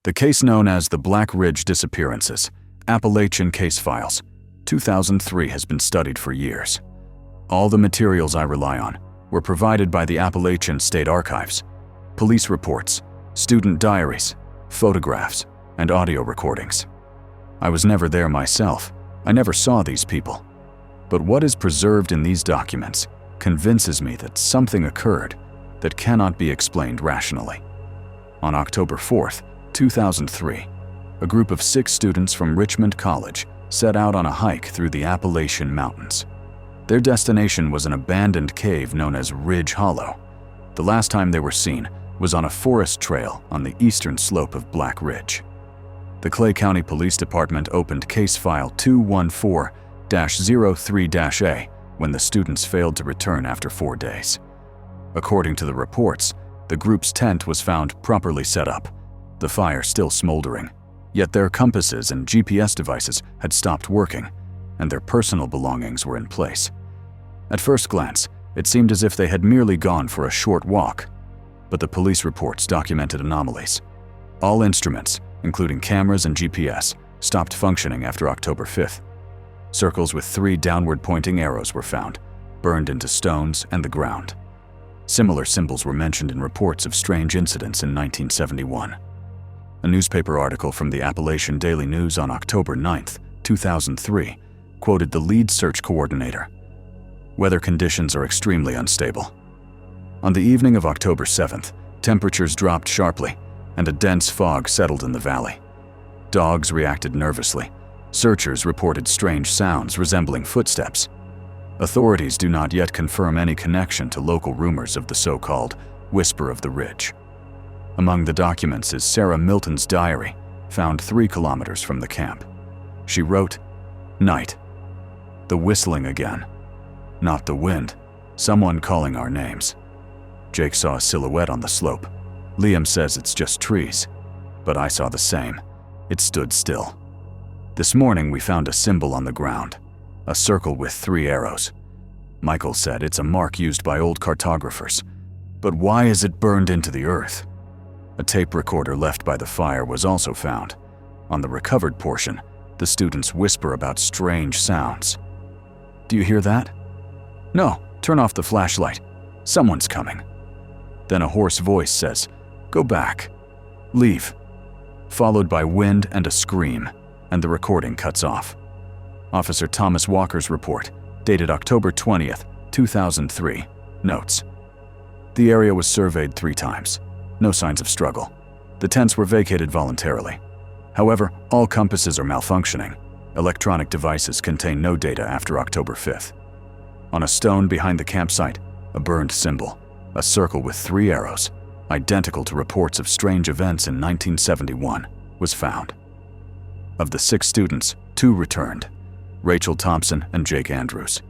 The case known as the Black Ridge Disappearances, Appalachian Case Files, 2003 has been studied for years. All the materials I rely on were provided by the Appalachian State Archives, police reports, student diaries, photographs, and audio recordings. I was never there myself. I never saw these people. But what is preserved in these documents convinces me that something occurred that cannot be explained rationally. On October 4th, 2003, a group of 6 students from Richmond College set out on a hike through the Appalachian Mountains. Their destination was an abandoned cave known as Ridge Hollow. The last time they were seen was on a forest trail on the eastern slope of Black Ridge. The Clay County Police Department opened case file 214-03-A when the students failed to return after 4 days. According to the reports, the group's tent was found properly set up, the fire still smoldering, yet their compasses and GPS devices had stopped working, and their personal belongings were in place. At first glance, it seemed as if they had merely gone for a short walk, but the police reports documented anomalies. All instruments, including cameras and GPS, stopped functioning after October 5th. Circles with 3 downward-pointing arrows were found, burned into stones and the ground. Similar symbols were mentioned in reports of strange incidents in 1971. A newspaper article from the Appalachian Daily News on October 9th, 2003, quoted the lead search coordinator. Weather conditions are extremely unstable. On the evening of October 7th, temperatures dropped sharply, and a dense fog settled in the valley. Dogs reacted nervously. Searchers reported strange sounds resembling footsteps. Authorities do not yet confirm any connection to local rumors of the so-called Whisper of the Ridge. Among the documents is Sarah Milton's diary, found 3 kilometers from the camp. She wrote, "Night. The whistling again. Not the wind. Someone calling our names. Jake saw a silhouette on the slope. Liam says it's just trees, but I saw the same. It stood still. This morning we found a symbol on the ground, a circle with 3 arrows. Michael said it's a mark used by old cartographers. But why is it burned into the earth?" A tape recorder left by the fire was also found. On the recovered portion, the students whisper about strange sounds. "Do you hear that?" "No, turn off the flashlight. Someone's coming." Then a hoarse voice says, "Go back. Leave." Followed by wind and a scream, and the recording cuts off. Officer Thomas Walker's report, dated October 20th, 2003, notes, "The area was surveyed 3 times. No signs of struggle. The tents were vacated voluntarily. However, all compasses are malfunctioning. Electronic devices contain no data after October 5th. On a stone behind the campsite, a burned symbol, a circle with 3 arrows, identical to reports of strange events in 1971, was found. Of the 6 students, 2 returned, Rachel Thompson and Jake Andrews.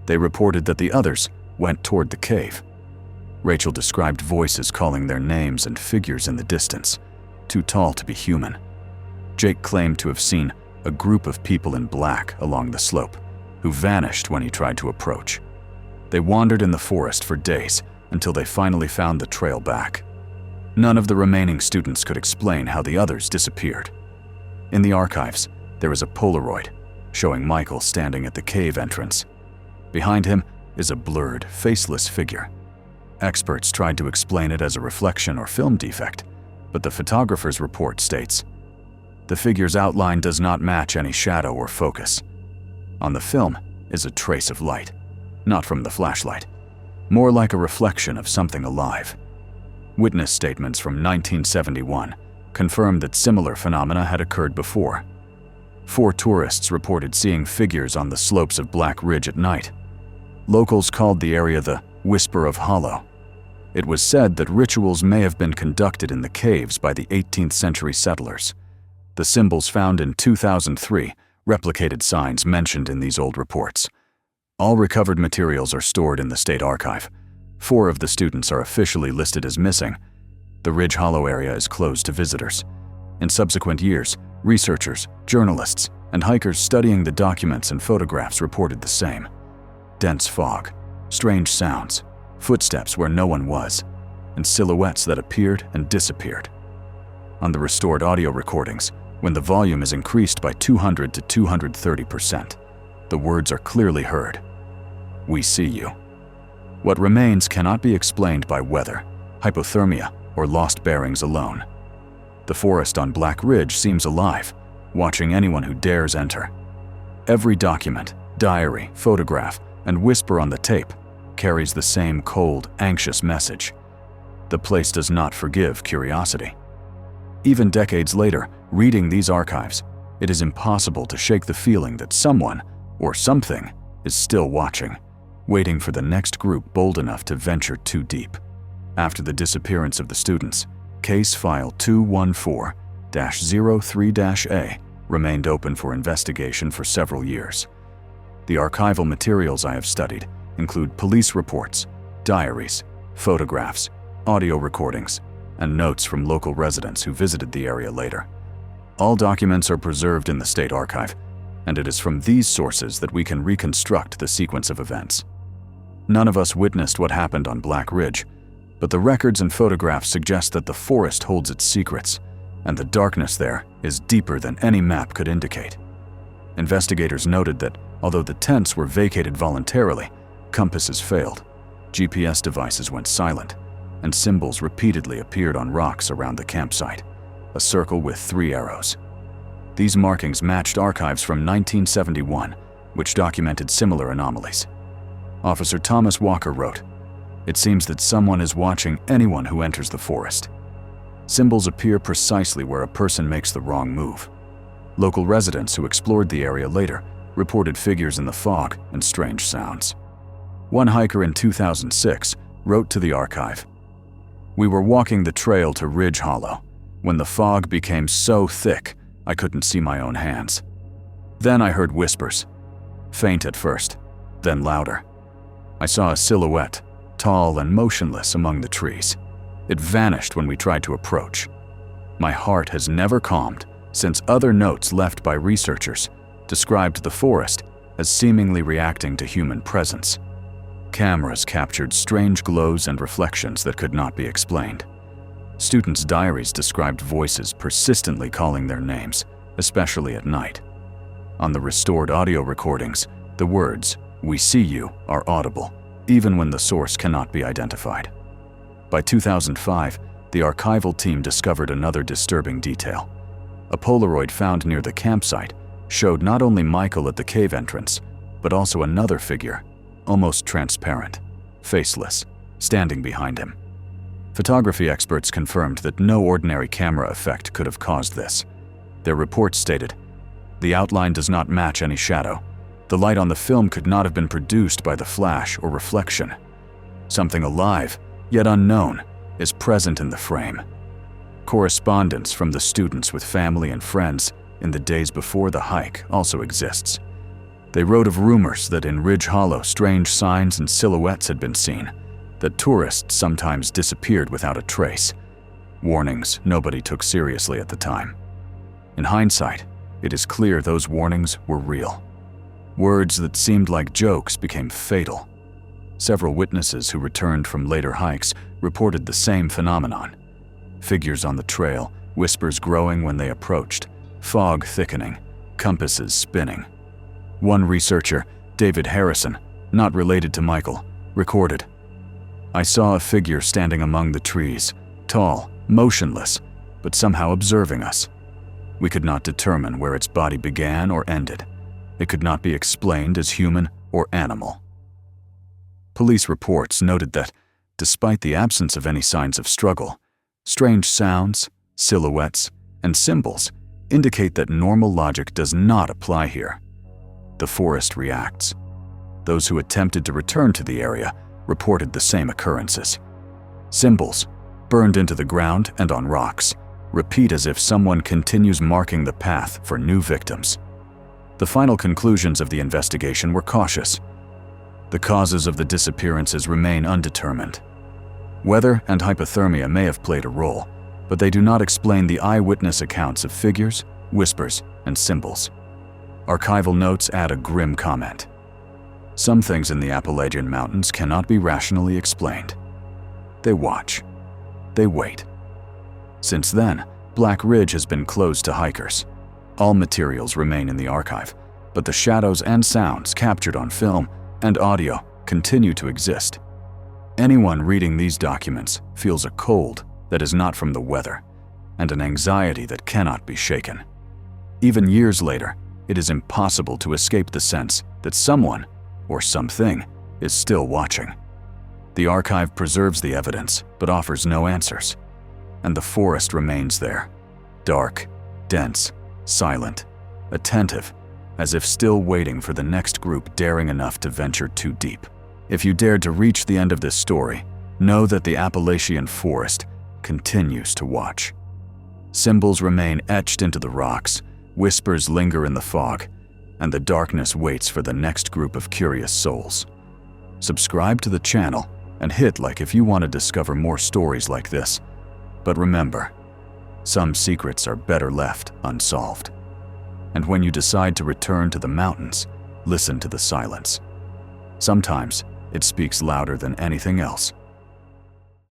They reported that the others went toward the cave. Rachel described voices calling their names and figures in the distance, too tall to be human. Jake claimed to have seen a group of people in black along the slope, who vanished when he tried to approach. They wandered in the forest for days until they finally found the trail back. None of the remaining students could explain how the others disappeared. In the archives, there is a Polaroid showing Michael standing at the cave entrance. Behind him is a blurred, faceless figure. Experts tried to explain it as a reflection or film defect, but the photographer's report states, "The figure's outline does not match any shadow or focus. On the film is a trace of light, not from the flashlight, more like a reflection of something alive." Witness statements from 1971 confirmed that similar phenomena had occurred before. 4 tourists reported seeing figures on the slopes of Black Ridge at night. Locals called the area the Whisper of Hollow. It was said that rituals may have been conducted in the caves by the 18th century settlers. The symbols found in 2003 replicated signs mentioned in these old reports. All recovered materials are stored in the state archive. 4 of the students are officially listed as missing. The Ridge Hollow area is closed to visitors. In subsequent years, researchers, journalists, and hikers studying the documents and photographs reported the same. Dense fog, strange sounds, footsteps where no one was, and silhouettes that appeared and disappeared. on the restored audio recordings, when the volume is increased by 200 to 230%, the words are clearly heard. We see you. What remains cannot be explained by weather, hypothermia, or lost bearings alone. The forest on Black Ridge seems alive, watching anyone who dares enter. Every document, diary, photograph, and whisper on the tape carries the same cold, anxious message. The place does not forgive curiosity. Even decades later, reading these archives, it is impossible to shake the feeling that someone, or something, is still watching, waiting for the next group bold enough to venture too deep. After the disappearance of the students, Case File 214-03-A remained open for investigation for several years. The archival materials I have studied include police reports, diaries, photographs, audio recordings, and notes from local residents who visited the area later. All documents are preserved in the State Archive, and it is from these sources that we can reconstruct the sequence of events. None of us witnessed what happened on Black Ridge, but the records and photographs suggest that the forest holds its secrets, and the darkness there is deeper than any map could indicate. Investigators noted that, although the tents were vacated voluntarily, compasses failed, GPS devices went silent, and symbols repeatedly appeared on rocks around the campsite, a circle with 3 arrows. These markings matched archives from 1971, which documented similar anomalies. Officer Thomas Walker wrote, "It seems that someone is watching anyone who enters the forest. Symbols appear precisely where a person makes the wrong move." Local residents who explored the area later reported figures in the fog and strange sounds. One hiker in 2006 wrote to the archive, "We were walking the trail to Ridge Hollow when the fog became so thick I couldn't see my own hands. Then I heard whispers, faint at first, then louder. I saw a silhouette, tall and motionless among the trees. It vanished when we tried to approach. My heart has never calmed since other notes left by researchers described the forest as seemingly reacting to human presence. Cameras captured strange glows and reflections that could not be explained. Students' diaries described voices persistently calling their names, especially at night. On the restored audio recordings, the words, 'We see you,' are audible, even when the source cannot be identified." By 2005, the archival team discovered another disturbing detail. A Polaroid found near the campsite showed not only Michael at the cave entrance, but also another figure, almost transparent, faceless, standing behind him. Photography experts confirmed that no ordinary camera effect could have caused this. Their report stated, "The outline does not match any shadow. The light on the film could not have been produced by the flash or reflection. Something alive, yet unknown, is present in the frame." Correspondence from the students with family and friends in the days before the hike also exists. They wrote of rumors that in Ridge Hollow strange signs and silhouettes had been seen, that tourists sometimes disappeared without a trace. Warnings nobody took seriously at the time. In hindsight, it is clear those warnings were real. Words that seemed like jokes became fatal. Several witnesses who returned from later hikes reported the same phenomenon. Figures on the trail, whispers growing when they approached, fog thickening, compasses spinning. One researcher, David Harrison, not related to Michael, recorded, "I saw a figure standing among the trees, tall, motionless, but somehow observing us. We could not determine where its body began or ended. It could not be explained as human or animal." Police reports noted that, despite the absence of any signs of struggle, strange sounds, silhouettes, and symbols indicate that normal logic does not apply here. The forest reacts. Those who attempted to return to the area reported the same occurrences. Symbols, burned into the ground and on rocks, repeat as if someone continues marking the path for new victims. The final conclusions of the investigation were cautious. The causes of the disappearances remain undetermined. Weather and hypothermia may have played a role, but they do not explain the eyewitness accounts of figures, whispers, and symbols. Archival notes add a grim comment. "Some things in the Appalachian Mountains cannot be rationally explained. They watch. They wait." Since then, Black Ridge has been closed to hikers. All materials remain in the archive, but the shadows and sounds captured on film and audio continue to exist. Anyone reading these documents feels a cold that is not from the weather, and an anxiety that cannot be shaken. Even years later, it is impossible to escape the sense that someone or something is still watching. The archive preserves the evidence but offers no answers, and the forest remains there, dark, dense, silent, attentive, as if still waiting for the next group daring enough to venture too deep. If you dared to reach the end of this story, know that the Appalachian forest continues to watch. Symbols remain etched into the rocks, whispers linger in the fog, and the darkness waits for the next group of curious souls. Subscribe to the channel and hit like if you want to discover more stories like this. But remember, some secrets are better left unsolved. And when you decide to return to the mountains, listen to the silence. Sometimes it speaks louder than anything else.